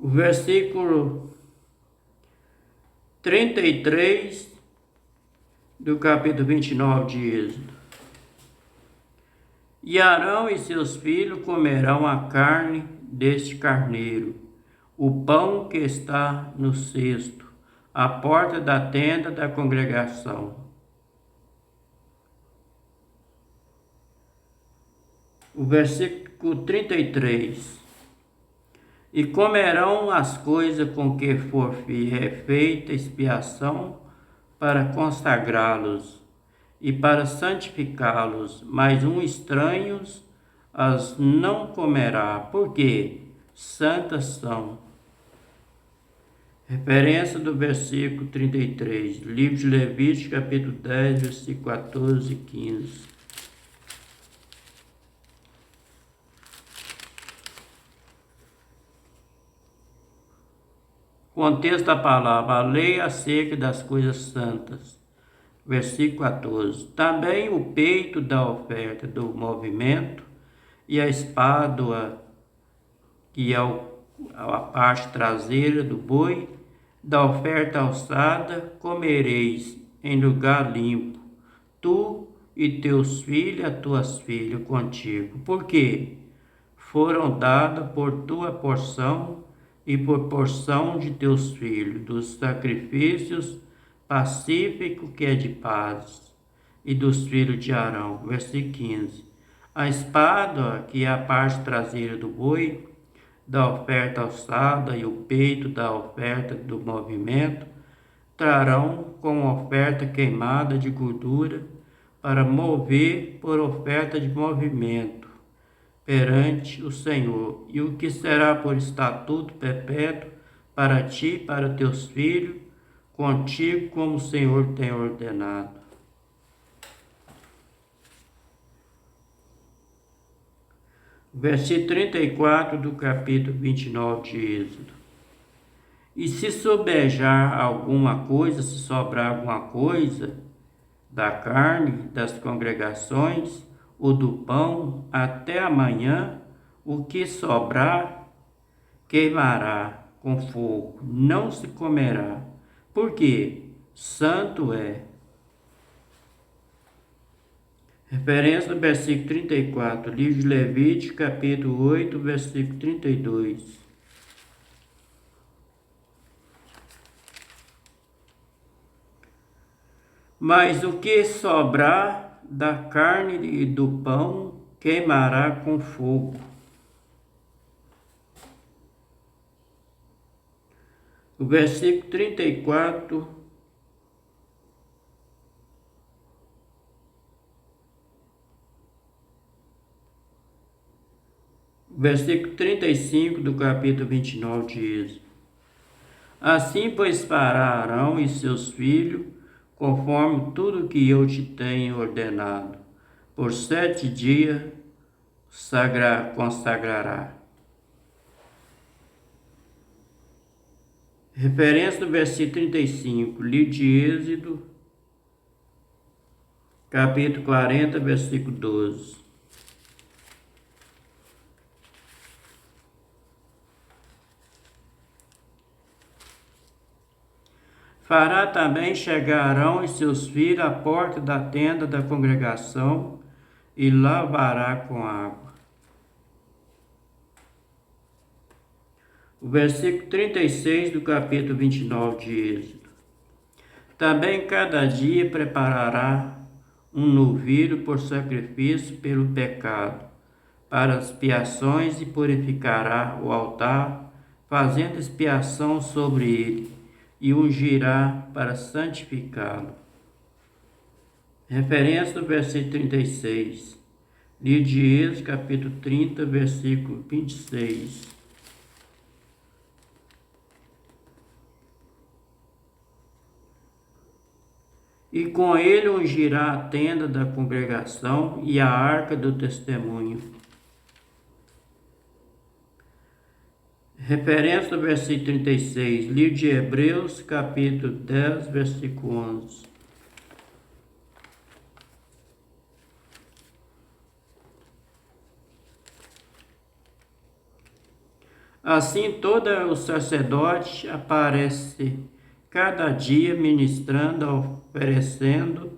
O versículo 33 do capítulo 29 de Êxodo. E Arão e seus filhos comerão a carne deste carneiro, o pão que está no cesto, à porta da tenda da congregação. O versículo 33. E comerão as coisas com que for feita expiação para consagrá-los e para santificá-los, mas estranhos as não comerá, porque santas são. Referência do versículo 33, livro de Levítico, capítulo 10, versículo 14 e 15. Contexto da palavra: a lei acerca das coisas santas. Versículo 14. Também o peito da oferta do movimento e a espádua, que é a parte traseira do boi, da oferta alçada, comereis em lugar limpo, tu e teus filhos, as tuas filhas contigo, porque foram dadas por tua porção e por porção de teus filhos, dos sacrifícios pacífico que é de paz, e dos filhos de Arão. Versículo 15. A espada, que é a parte traseira do boi, da oferta alçada, e o peito da oferta do movimento, trarão como oferta queimada de gordura, para mover por oferta de movimento perante o Senhor, e o que será por estatuto perpétuo para ti e para teus filhos, contigo, como o Senhor tem ordenado. Versículo 34 do capítulo 29 de Êxodo. E se sobejar alguma coisa, se sobrar alguma coisa da carne das congregações ou do pão até amanhã, o que sobrar queimará com fogo, não se comerá, porque santo é. Referência do versículo 34, livro de Levítico, capítulo 8, versículo 32. Mas o que sobrar da carne e do pão queimará com fogo. O versículo 34. Versículo 35 do capítulo 29 de Êxodo. Assim, pois, fará Arão e seus filhos, conforme tudo que eu te tenho ordenado. Por 7 dias consagrará. Referência do versículo 35, livro de Êxodo, capítulo 40, versículo 12. Fará também chegar Arão e seus filhos à porta da tenda da congregação e lavará com água. O versículo 36 do capítulo 29 de Êxodo. Também cada dia preparará um novilho por sacrifício pelo pecado, para as expiações, e purificará o altar, fazendo expiação sobre ele, e ungirá para santificá-lo. Referência do versículo 36, livro de Êxodo, capítulo 30, versículo 26. E com ele ungirá a tenda da congregação e a arca do testemunho. Referência do versículo 36, livro de Hebreus, capítulo 10, versículo 11. Assim todo o sacerdote aparece cada dia ministrando, oferecendo,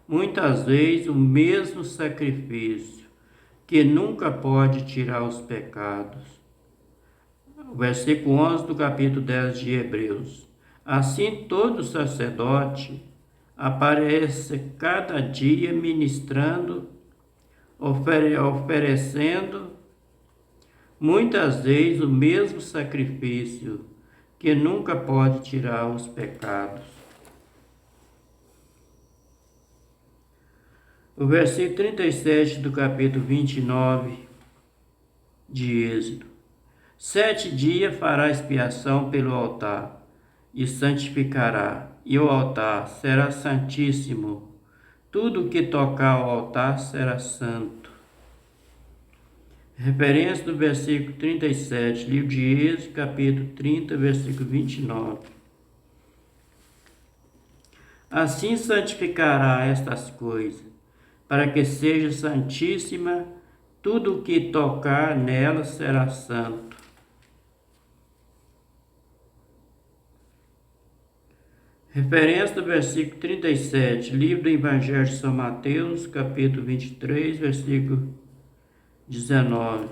muitas vezes o mesmo sacrifício, que nunca pode tirar os pecados. O versículo 11 do capítulo 10 de Hebreus. Assim todo sacerdote aparece cada dia ministrando, oferecendo, muitas vezes o mesmo sacrifício, que nunca pode tirar os pecados. O versículo 37 do capítulo 29 de Êxodo. 7 dias fará expiação pelo altar, e santificará, e o altar será santíssimo. Tudo que tocar ao altar será santo. Referência do versículo 37, livro de Êxodo, capítulo 30, versículo 29. Assim santificará estas coisas, para que seja santíssima, tudo o que tocar nela será santo. Referência do versículo 37, livro do Evangelho de São Mateus, capítulo 23, versículo 19.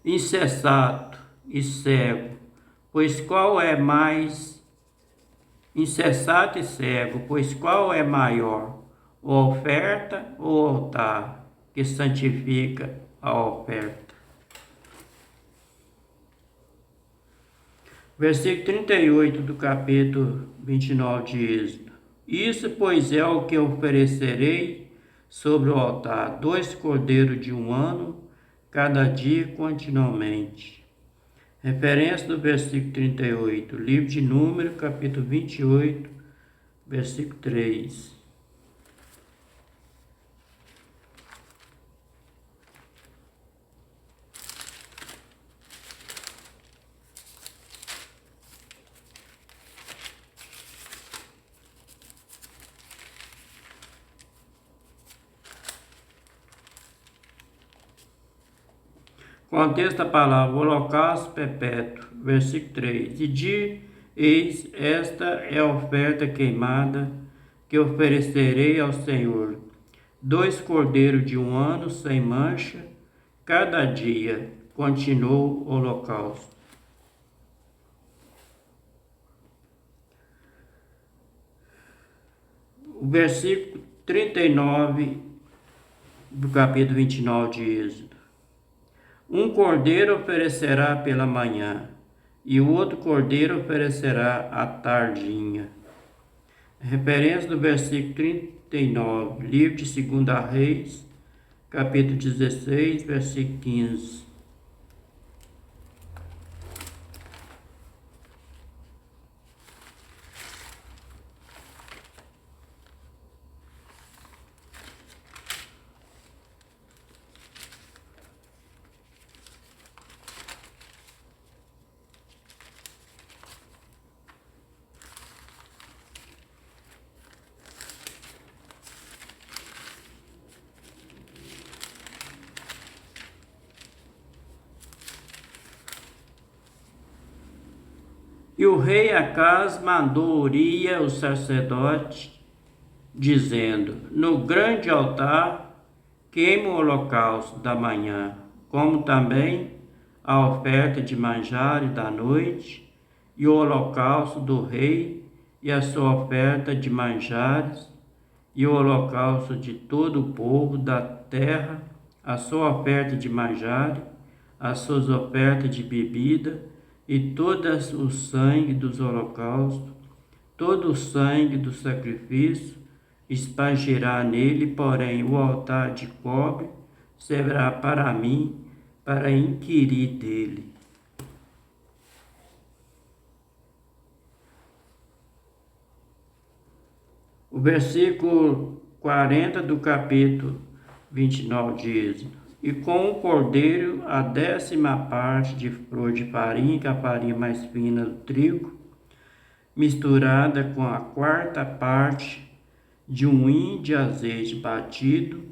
Insensato e cego, pois qual é mais insensato e cego, pois qual é maior, a oferta ou o altar que santifica a oferta? Versículo 38 do capítulo 29 de Êxodo. Isso, pois, é o que oferecerei sobre o altar, 2 cordeiros de 1 ano, cada dia continuamente. Referência do versículo 38, livro de Números, capítulo 28, versículo 3. Contexto da palavra holocausto perpétuo, versículo 3. Eis, esta é a oferta queimada que oferecerei ao Senhor. 2 cordeiros de 1 ano sem mancha, cada dia, continuou o holocausto. O versículo 39 do capítulo 29 de Êxodo. Um cordeiro oferecerá pela manhã, e o outro cordeiro oferecerá à tardinha. Referência do versículo 39, livro de 2 Reis, capítulo 16, versículo 15. E o rei Acaz mandou Urias, o sacerdote, dizendo: no grande altar queima o holocausto da manhã, como também a oferta de manjares da noite, e o holocausto do rei, e a sua oferta de manjares, e o holocausto de todo o povo da terra, a sua oferta de manjares, as suas ofertas de bebida, e todo o sangue dos holocaustos, todo o sangue do sacrifício, espargirá nele, porém o altar de cobre será para mim, para inquirir dele. O versículo 40 do capítulo 29 de Êxodo. E com o cordeiro a 10ª parte de flor de farinha, que é a farinha mais fina do trigo, misturada com a 4ª parte de um hin de azeite batido,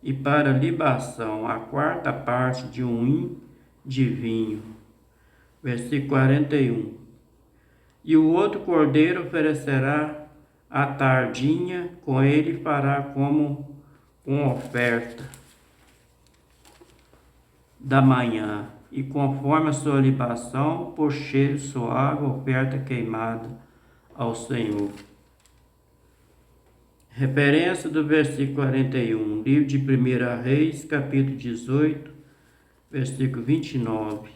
e para libação a quarta parte de um hin de vinho. Versículo 41. E o outro cordeiro oferecerá à tardinha, com ele fará como uma oferta da manhã, e conforme a sua libação, por cheiro suave, oferta queimada ao Senhor. Referência do versículo 41, livro de 1 Reis, capítulo 18, versículo 29.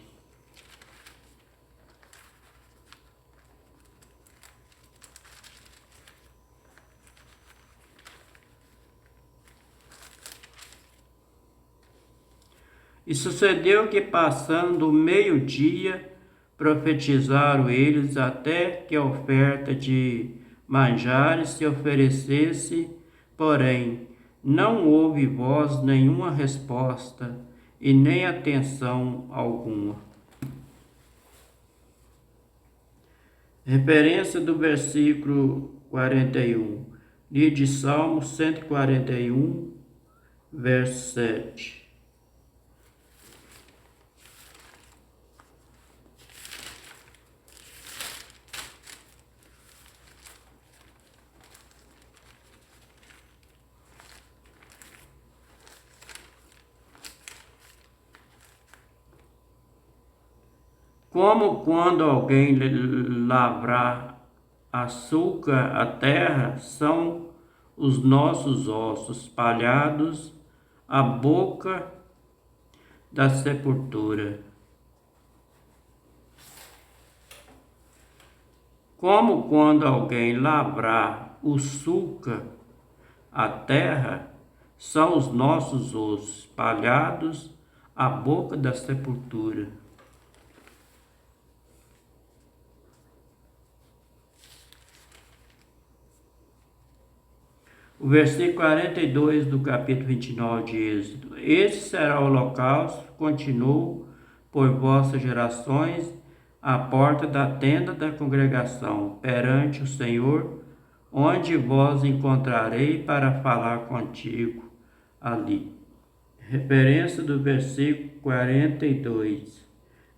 E sucedeu que, passando o meio-dia, profetizaram eles até que a oferta de manjares se oferecesse, porém não houve voz nenhuma resposta e nem atenção alguma. Referência do versículo 41, livro de Salmo 141, verso 7. Como quando alguém lavrar açúcar a terra, são os nossos ossos espalhados à boca da sepultura. Como quando alguém lavrar o açúcar a terra, são os nossos ossos espalhados à boca da sepultura. O versículo 42 do capítulo 29 de Êxodo. Este será o holocausto, continuou por vossas gerações, à porta da tenda da congregação, perante o Senhor, onde vos encontrarei para falar contigo ali. Referência do versículo 42.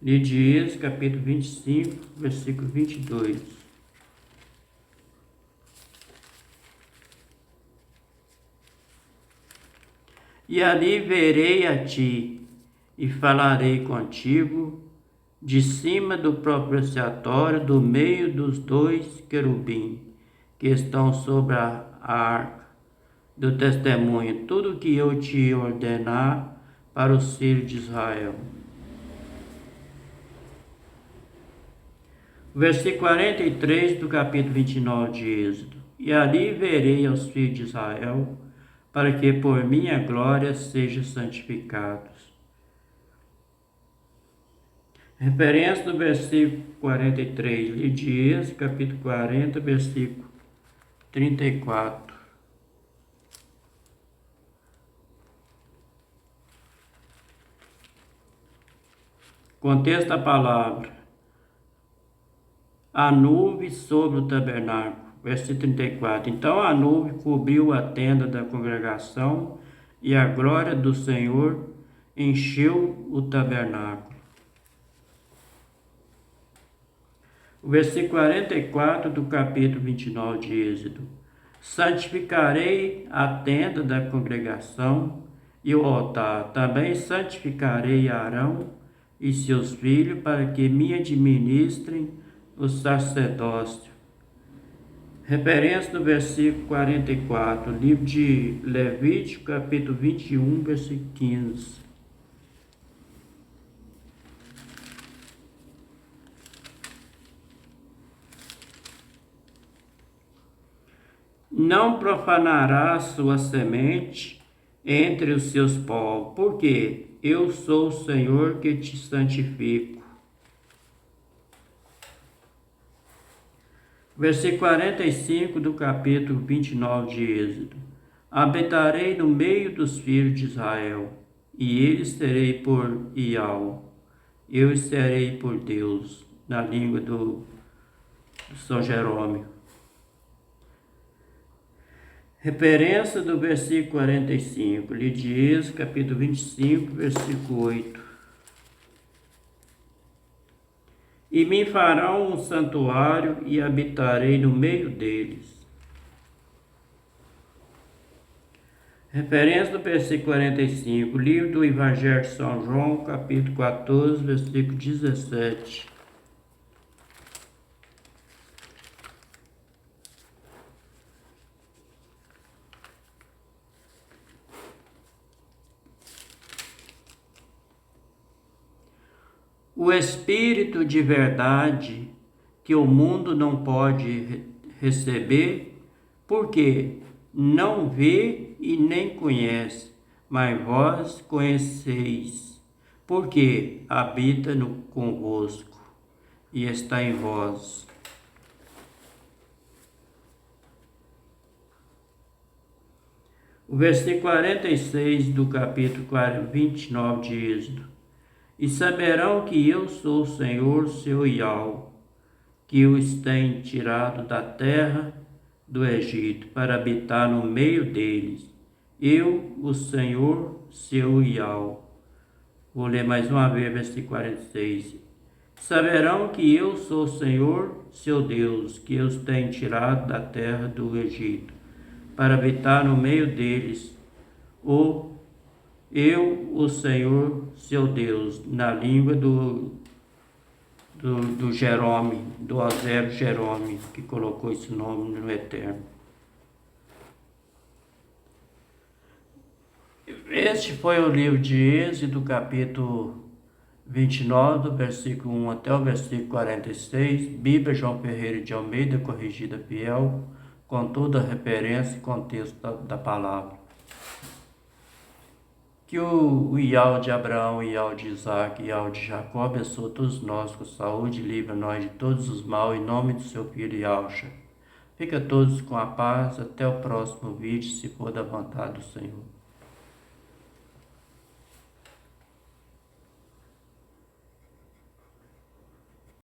Livro de Êxodo, capítulo 25, versículo 22. E ali verei a ti, e falarei contigo, de cima do propiciatório, do meio dos dois querubins, que estão sobre a arca do testemunho, tudo o que eu te ordenar para os filhos de Israel. Versículo 43 do capítulo 29 de Êxodo. E ali verei aos filhos de Israel, para que por minha glória sejam santificados. Referência do versículo 43, livro de Êxodo, capítulo 40, versículo 34. Contexto da palavra. A nuvem sobre o tabernáculo. Versículo 34. Então a nuvem cobriu a tenda da congregação, e a glória do Senhor encheu o tabernáculo. O versículo 44 do capítulo 29 de Êxodo. Santificarei a tenda da congregação e o altar. Também santificarei Arão e seus filhos, para que me administrem o sacerdócio. Referência do versículo 44, livro de Levítico, capítulo 21, versículo 15. Não profanará sua semente entre os seus povos, porque eu sou o Senhor que te santifico. Versículo 45 do capítulo 29 de Êxodo. Habitarei no meio dos filhos de Israel, e eles serei por Ial, eu serei por Deus, na língua do São Jerônimo. Referência do versículo 45, livro de Êxodo, capítulo 25, versículo 8. E me farão um santuário e habitarei no meio deles. Referência do versículo 45, livro do Evangelho de São João, capítulo 14, versículo 17. O Espírito de verdade que o mundo não pode receber, porque não vê e nem conhece, mas vós conheceis, porque habita convosco e está em vós. O versículo 46 do capítulo 29 de Êxodo. E saberão que eu sou o Senhor, seu Iau, que os tem tirado da terra do Egito, para habitar no meio deles. Eu, o Senhor, seu Iau. Vou ler mais uma vez, versículo 46. Saberão que eu sou o Senhor, seu Deus, que os tem tirado da terra do Egito, para habitar no meio deles. Eu, o Senhor, seu Deus, na língua do Jerome, do Osébio Jerome, que colocou esse nome no Eterno. Este foi o livro de Êxodo, capítulo 29, do versículo 1 até o versículo 46, Bíblia João Ferreira de Almeida, corrigida fiel, com toda a referência e contexto da palavra. Que o Iau de Abraão, Iau de Isaac, Iau de Jacó abençoe todos nós com saúde, livra nós de todos os mal, em nome do seu filho Yausha. Fica todos com a paz, até o próximo vídeo, se for da vontade do Senhor.